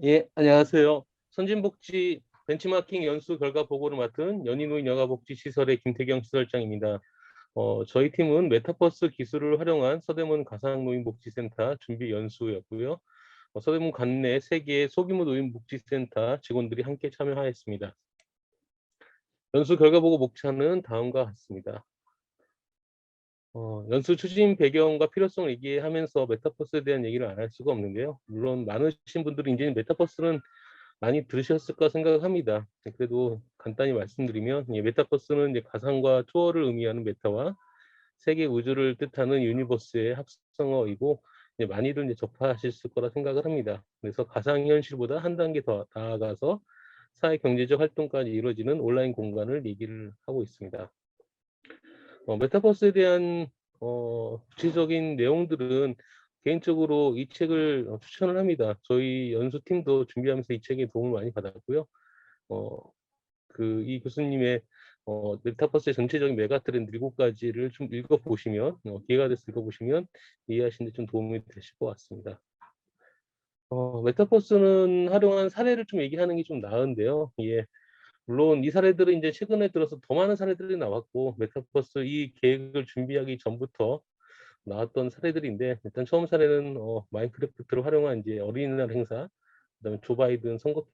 예, 안녕하세요. 선진복지 벤치마킹 연수 결과 보고를 맡은 연희노인 여가복지시설의 김태경 시설장입니다. 저희 팀은 메타버스 기술을 활용한 서대문 가상노인복지센터 준비 연수였고요. 서대문 관내 3개의 소규모 노인복지센터 직원들이 함께 참여하였습니다. 연수 결과 보고 목차는 다음과 같습니다. 연수 추진 배경과 필요성을 얘기하면서 메타버스에 대한 얘기를 안 할 수가 없는데요. 물론 많으신 분들이 이제 메타버스는 많이 들으셨을까 생각합니다. 그래도 간단히 말씀드리면 메타버스는 이제 가상과 초월을 의미하는 메타와 세계 우주를 뜻하는 유니버스의 합성어이고 많이들 이제 접하실 거라 생각을 합니다. 그래서 가상현실보다 한 단계 더 나아가서 사회 경제적 활동까지 이루어지는 온라인 공간을 얘기를 하고 있습니다. 메타버스에 대한 구체적인 내용들은 개인적으로 이 책을 추천을 합니다. 저희 연수팀도 준비하면서 이 책에 도움을 많이 받았고요. 이 교수님의 메타버스의 전체적인 메가 트렌드 7가지를 좀 읽어보시면, 기회가 돼서 읽어보시면 이해하시는 데 좀 도움이 되실 것 같습니다. 메타버스는 활용한 사례를 좀 얘기하는 게 좀 나은데요. 예, 물론 이 사례들은 이제 최근에 들어서 더 많은 사례들이 나왔고, 메타버스 이 계획을 준비하기 전부터 나왔던 사례들인데, 일단 처음 사례는 마인크래프트를 활용한 이제 어린이날 행사, 그다음에 조 바이든 선거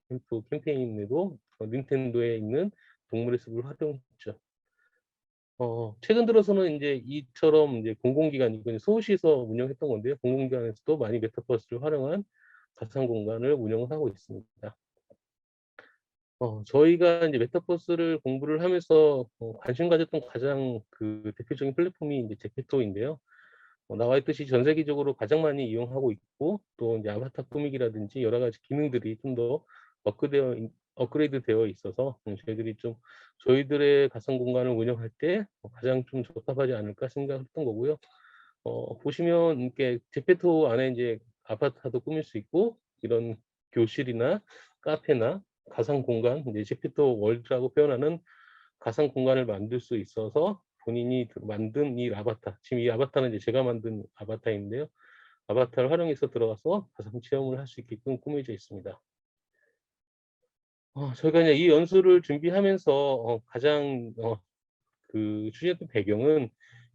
캠페인에도 닌텐도에 있는 동물의 숲을 활용했죠. 최근 들어서는 이제 이처럼 이제 공공기관이고 서울시에서 운영했던 건데요. 공공기관에서도 많이 메타버스를 활용한 가상 공간을 운영을 하고 있습니다. 저희가 이제 메타버스를 공부를 하면서 관심 가졌던 가장 그 대표적인 플랫폼이 이제 제페토인데요. 나와 있듯이 전 세계적으로 가장 많이 이용하고 있고 또 이제 아바타 꾸미기라든지 여러 가지 기능들이 좀 더 업그레이드 되어 있어서 저희들이 좀 저희들의 가상 공간을 운영할 때 가장 좀 적합하지 않을까 생각했던 거고요. 보시면 이렇게 제페토 안에 이제 아바타도 꾸밀 수 있고 이런 교실이나 카페나 가상 공간, 이제 제페토 월드라고 표현하는 가상 공간을 만들 수 있어서 본인이 만든 이 아바타, 지금 이 아바타는 이제 제가 만든 아바타인데요. 아바타를 활용해서 들어가서 가상 체험을 할 수 있게끔 꾸며져 있습니다. 저희가 이제 이 연수를 준비하면서 가장 추진했던 배경은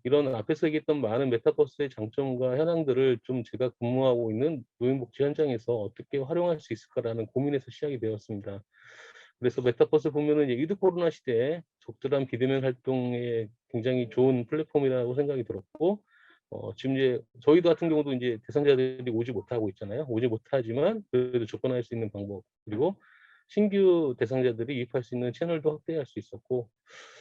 이런 앞에서 얘기했던 많은 메타버스의 장점과 현황들을 좀 제가 근무하고 있는 노인복지 현장에서 어떻게 활용할 수 있을까라는 고민에서 시작이 되었습니다. 그래서 메타버스 보면은 이제 위드 코로나 시대에 적절한 비대면 활동에 굉장히 좋은 플랫폼이라고 생각이 들었고, 지금 이제 저희도 같은 경우도 이제 대상자들이 오지 못하고 있잖아요. 오지 못하지만 그래도 접근할 수 있는 방법, 그리고 신규 대상자들이 유입할 수 있는 채널도 확대할 수 있었고,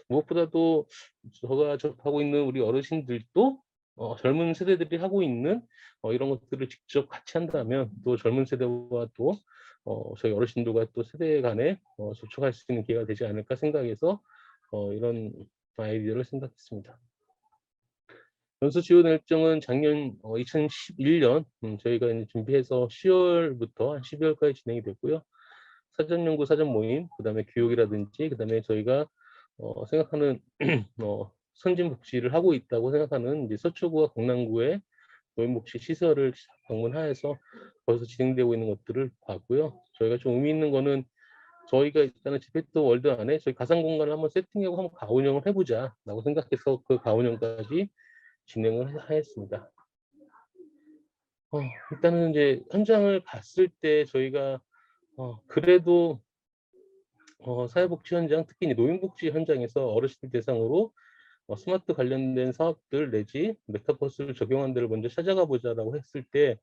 무엇보다도 제가 접하고 있는 우리 어르신들도 젊은 세대들이 하고 있는 이런 것들을 직접 같이 한다면 또 젊은 세대와 또 저희 어르신들과 또 세대 간에 접촉할 수 있는 기회가 되지 않을까 생각해서 이런 아이디어를 생각했습니다. 연수 지원 일정은 작년 2011년 저희가 이제 준비해서 10월부터 한 12월까지 진행이 됐고요. 사전 연구, 사전 모임, 그다음에 교육이라든지, 그다음에 저희가 생각하는 선진 복지를 하고 있다고 생각하는 이제 서초구와 강남구의 노인복지 시설을 방문하여서 거기서 진행되고 있는 것들을 봤고요. 저희가 좀 의미 있는 거는 저희가 일단은 지페토 월드 안에 저희 가상 공간을 한번 세팅하고 한번 가운영을 해보자라고 생각해서 그 가운영까지 진행을 하였습니다. 일단은 이제 현장을 갔을 때 저희가 그래도 사회복지 현장, 특히 이제 노인복지 현장에서 어르신들 대상으로 스마트 관련된 사업들 내지 메타버스를 적용한 데를 먼저 찾아가 보자라고 했을 때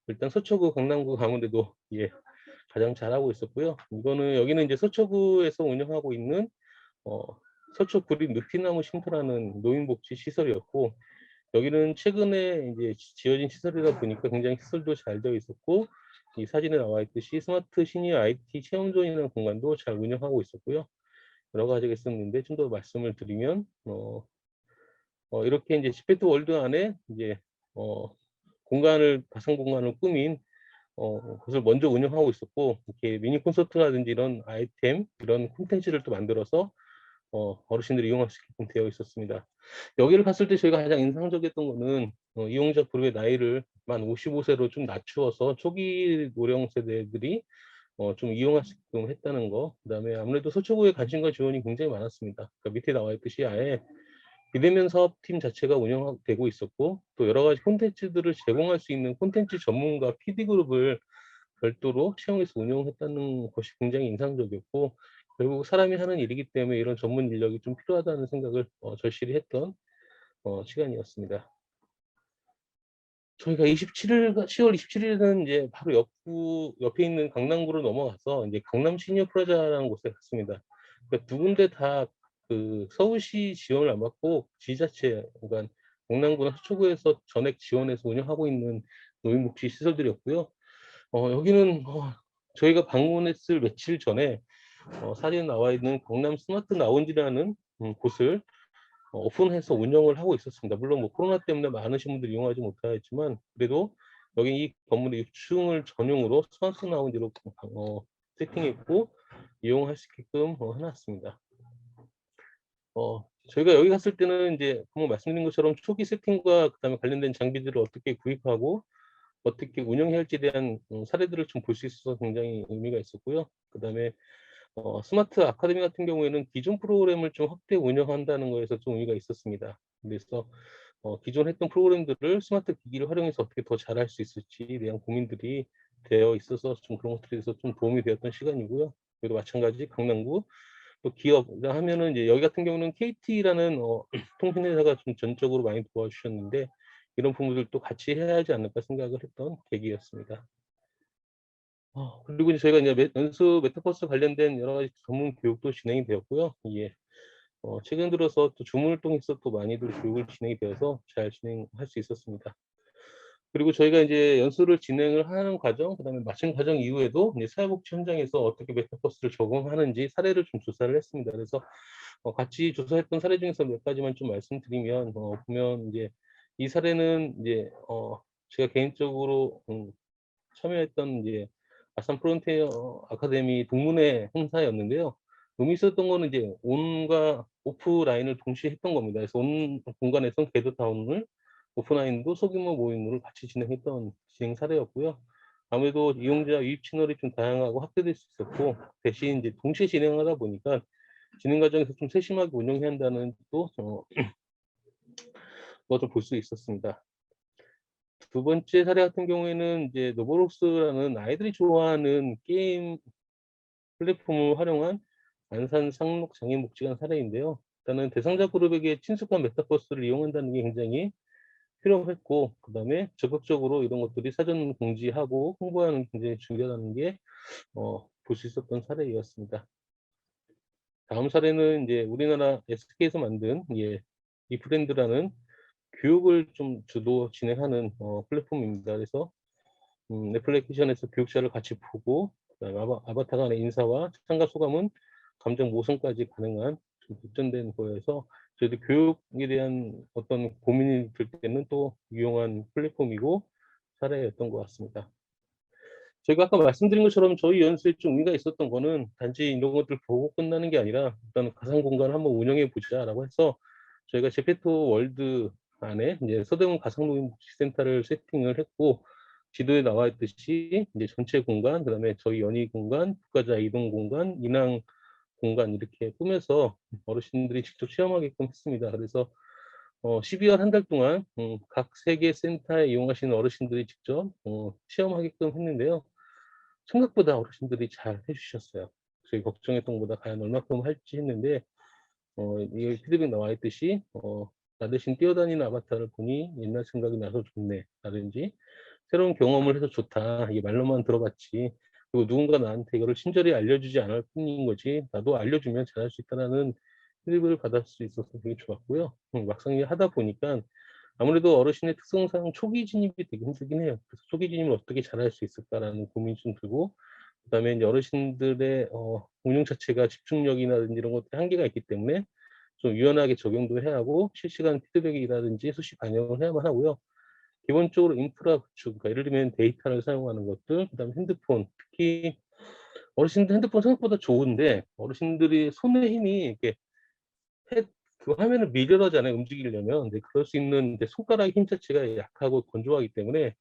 일단 서초구, 강남구, 강원대도 가장 잘하고 있었고요. 이거는 여기는 이제 서초구에서 운영하고 있는 어, 서초 구립 느티나무 쉼터라는 노인복지 시설이었고 여기는 최근에 이제 지어진 시설이다 보니까 굉장히 시설도 잘 되어 있었고 이 사진에 나와 있듯이 스마트 시니어 IT 체험존이라는 공간도 잘 운영하고 있었고요. 여러 가지가 있었는데 좀 더 말씀을 드리면 이렇게 이제 시페트 월드 안에 이제 공간을 가상 공간을 꾸민 그것을 먼저 운영하고 있었고 이렇게 미니 콘서트라든지 이런 아이템 이런 콘텐츠를 또 만들어서 어르신들이 이용할 수 있게끔 되어 있었습니다. 여기를 갔을 때 저희가 가장 인상적이었던 거는 이용자 그룹의 나이를 만 55세로 좀 낮추어서 초기 고령 세대들이 좀 이용할 수 있게끔 했다는 거. 그다음에 아무래도 서초구의 관심과 지원이 굉장히 많았습니다. 그러니까 밑에 나와 있듯이 아예 비대면 사업팀 자체가 운영되고 있었고, 또 여러 가지 콘텐츠들을 제공할 수 있는 콘텐츠 전문가 PD 그룹을 별도로 채용해서 운영했다는 것이 굉장히 인상적이었고, 결국 사람이 하는 일이기 때문에 이런 전문 인력이 좀 필요하다는 생각을 절실히 했던 시간이었습니다. 저희가 10월 27일에는 이제 바로 옆에 있는 강남구로 넘어가서 이제 강남 시니어 프라자라는 곳에 갔습니다. 그러니까 두 군데 다 그 서울시 지원을 안 받고 지자체, 그러니까 강남구나 서초구에서 전액 지원해서 운영하고 있는 노인복지 시설들이었고요. 여기는 저희가 방문했을 며칠 전에 사진에 나와 있는 강남 스마트 라운지라는 곳을 오픈해서 운영을 하고 있었습니다. 물론 뭐 코로나 때문에 많으신 분들이 이용하지 못하였지만, 그래도 여기 이 건물의 6층을 전용으로 스마트 라운지로 세팅했고 이용할 수 있게끔 해놨습니다. 저희가 여기 갔을 때는 이제 방금 말씀드린 것처럼 초기 세팅과 그다음에 관련된 장비들을 어떻게 구입하고 어떻게 운영해야 할지에 대한 사례들을 좀 볼 수 있어서 굉장히 의미가 있었고요. 그다음에 스마트 아카데미 같은 경우에는 기존 프로그램을 좀 확대 운영한다는 거에서 좀 의미가 있었습니다. 그래서 기존 했던 프로그램들을 스마트 기기를 활용해서 어떻게 더 잘할 수 있을지에 대한 고민들이 되어 있어서 좀 그런 것들에 대해서 좀 도움이 되었던 시간이고요. 그리고 마찬가지 강남구 또 기업 하면은 이제 여기 같은 경우는 KT라는 통신회사가 좀 전적으로 많이 도와주셨는데, 이런 부분들도 같이 해야 하지 않을까 생각을 했던 계기였습니다. 그리고 이제 저희가 이제 연수 메타버스 관련된 여러 가지 전문 교육도 진행이 되었고요. 예. 최근 들어서 또 주문을 통해서 또 많이들 교육을 진행이 되어서 잘 진행할 수 있었습니다. 그리고 저희가 이제 연수를 진행을 하는 과정, 그다음에 마친 과정 이후에도 이제 사회복지 현장에서 어떻게 메타버스를 적용하는지 사례를 좀 조사를 했습니다. 그래서 같이 조사했던 사례 중에서 몇 가지만 좀 말씀드리면, 보면 이제 이 사례는 이제 제가 개인적으로 참여했던 이제 아산 프론티어 아카데미 동문회 행사였는데요. 의미 있었던 거는 이제 온과 오프라인을 동시에 했던 겁니다. 그래서 온 공간에서 게더타운을, 오프라인도 소규모 모임을 같이 진행했던 진행 사례였고요. 아무래도 이용자 유입 채널이 좀 다양하고 확대될 수 있었고, 대신 이제 동시에 진행하다 보니까 진행 과정에서 좀 세심하게 운영해야 한다는 또 것을 볼 수 있었습니다. 두 번째 사례 같은 경우에는 이제 노브록스라는 아이들이 좋아하는 게임 플랫폼을 활용한 안산 상록 장애복지관 사례인데요. 일단은 대상자 그룹에게 친숙한 메타버스를 이용한다는 게 굉장히 필요했고, 그다음에 적극적으로 이런 것들이 사전 공지하고 홍보하는 게 굉장히 중요하다는 게 볼 수 있었던 사례였습니다. 다음 사례는 이제 우리나라 SK에서 만든 이 브랜드라는 교육을 좀 주도 진행하는 플랫폼입니다. 그래서 애플리케이션에서 교육자를 같이 보고, 그다음에 아바타 간의 인사와 참가 소감은 감정 모성까지 가능한 좀 발전된 거여서 저희도 교육에 대한 어떤 고민이 들 때는 또 유용한 플랫폼이고 사례였던 것 같습니다. 제가 아까 말씀드린 것처럼 저희 연수에 좀 의미가 있었던 거는 단지 이런 것들 보고 끝나는 게 아니라 일단 가상 공간을 한번 운영해 보자라고 해서 저희가 제페토 월드 안에 이제 서대문 가상노인복지센터를 세팅을 했고, 지도에 나와 있듯이 이제 전체 공간, 그다음에 저희 연희 공간, 국가자 이동 공간, 인왕 공간 이렇게 꾸며서 어르신들이 직접 체험하게끔 했습니다. 그래서 12월 한 달 동안 각 3개 센터에 이용하시는 어르신들이 직접 체험하게끔 했는데요. 생각보다 어르신들이 잘 해주셨어요. 저희 걱정했던 것보다 과연 얼마큼 할지 했는데, 이 피드백 나와 있듯이 나 대신 뛰어다니는 아바타를 보니 옛날 생각이 나서 좋네 라든지, 새로운 경험을 해서 좋다, 이게 말로만 들어봤지, 그리고 누군가 나한테 이거를 친절히 알려주지 않을 뿐인 거지 나도 알려주면 잘할 수 있다라는 피드백을 받을 수 있어서 되게 좋았고요. 막상 하다 보니까 아무래도 어르신의 특성상 초기 진입이 되게 힘들긴 해요. 그래서 초기 진입을 어떻게 잘할 수 있을까라는 고민이 좀 들고, 그다음에 이제 어르신들의 운영 자체가 집중력이라든지 이런 것들이 한계가 있기 때문에 좀 유연하게 적용도 해야 하고, 실시간 피드백이라든지 수시 반영을 해야만 하고요. 기본적으로 인프라 구축, 그러니까 예를 들면 데이터를 사용하는 것들, 그다음에 핸드폰, 특히 어르신들 핸드폰 생각보다 좋은데 어르신들이 손의 힘이 이렇게 그 화면을 밀려하잖아요, 움직이려면. 근데 그럴 수 있는 이제 손가락 힘 자체가 약하고 건조하기 때문에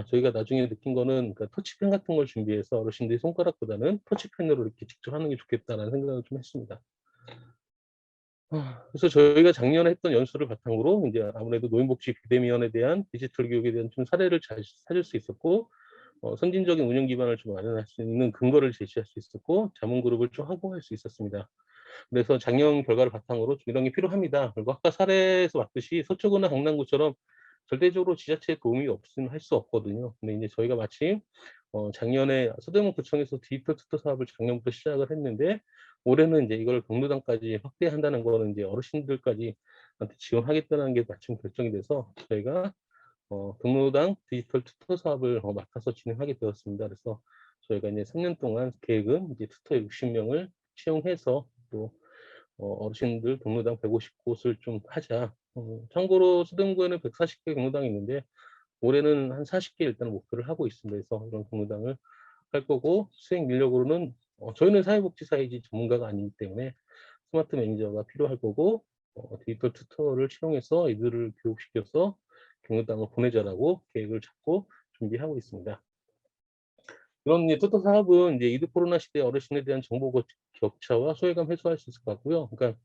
저희가 나중에 느낀 거는 그러니까 터치펜 같은 걸 준비해서 어르신들이 손가락보다는 터치펜으로 이렇게 직접 하는 게 좋겠다라는 생각을 좀 했습니다. 그래서 저희가 작년에 했던 연수를 바탕으로 인제 아무래도 노인복지 비대미원에 대한 디지털 교육에 대한 좀 사례를 잘 찾을 수 있었고, 선진적인 운영 기반을 좀 마련할 수 있는 근거를 제시할 수 있었고, 자문 그룹을 좀 확보할 수 있었습니다. 그래서 작년 결과를 바탕으로 좀 이런 게 필요합니다. 그리고 아까 사례에서 봤듯이 서초구나 강남구처럼 절대적으로 지자체의 도움이 없으면 할 수 없거든요. 근데 인제 저희가 마침 작년에 서대문 구청에서 디지털 투터 사업을 작년부터 시작을 했는데, 올해는 인제 이걸 경로당까지 확대한다는 거는 인제 어르신들까지 한테 지원하겠다는 게 마침 결정이 돼서 저희가 경로당 디지털 투터 사업을 맡아서 진행하게 되었습니다. 그래서 저희가 이제 3년 동안 계획은 이제 투터 60 명을 채용해서 또 어르신들 경로당 150 곳을 좀 하자. 참고로 수등구에는 140개 경로당이 있는데 올해는 한 40개 일단 목표를 하고 있습니다. 그래서 이런 경로당을 할 거고, 수행 인력으로는 저희는 사회복지사이지 전문가가 아니기 때문에 스마트 매니저가 필요할 거고, 디지털 튜터를 채용해서 이들을 교육시켜서 경로당을 보내자라고 계획을 잡고 준비하고 있습니다. 이런 이제 튜터 사업은 이제 위드 코로나 시대 어르신에 대한 정보 격차와 소외감 해소할 수 있을 것 같고요. 그러니까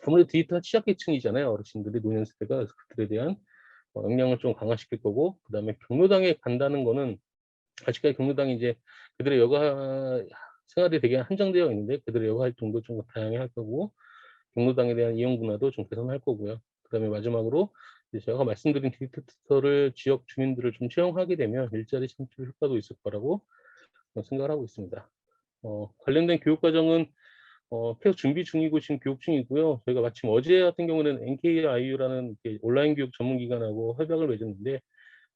아무래도 디지털 취약계층이잖아요, 어르신들이 노년 세대가. 그래서 그들에 대한 역량을 좀 강화시킬 거고, 그다음에 경로당에 간다는 거는 아직까지 경로당이 이제 그들의 여가 생활이 되게 한정되어 있는데 그들의 여가 활동도 좀 다양히 할 거고, 경로당에 대한 이용 문화도 좀 개선할 거고요. 그다음에 마지막으로 이제 제가 말씀드린 디지털 투터를 지역 주민들을 좀 채용하게 되면 일자리 창출 효과도 있을 거라고 생각을 하고 있습니다. 관련된 교육 과정은 계속 준비 중이고 지금 교육 중이고요. 저희가 마침 어제 같은 경우는 NKIU라는 온라인 교육 전문 기관하고 협약을 맺었는데,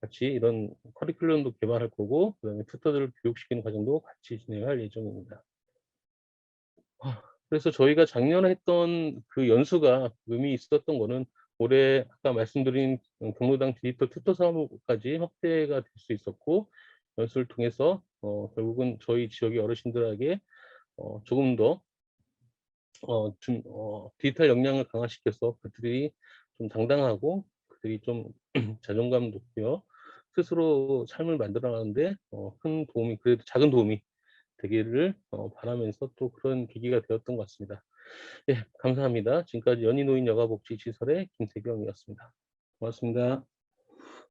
같이 이런 커리큘럼도 개발할 거고, 그다음에 튜터들을 교육시키는 과정도 같이 진행할 예정입니다. 그래서 저희가 작년에 했던 그 연수가 의미 있었던 거는 올해 아까 말씀드린 경로당 디지털 튜터 사업까지 확대가 될 수 있었고, 연수를 통해서 결국은 저희 지역의 어르신들에게 조금 더 디지털 역량을 강화시켜서 그들이 좀 당당하고, 그들이 좀 자존감 높여 스스로 삶을 만들어 가는데 큰 도움이, 그래도 작은 도움이 되기를 바라면서 또 그런 계기가 되었던 것 같습니다. 예, 감사합니다. 지금까지 연희노인 여가복지시설의 김태경이었습니다. 고맙습니다.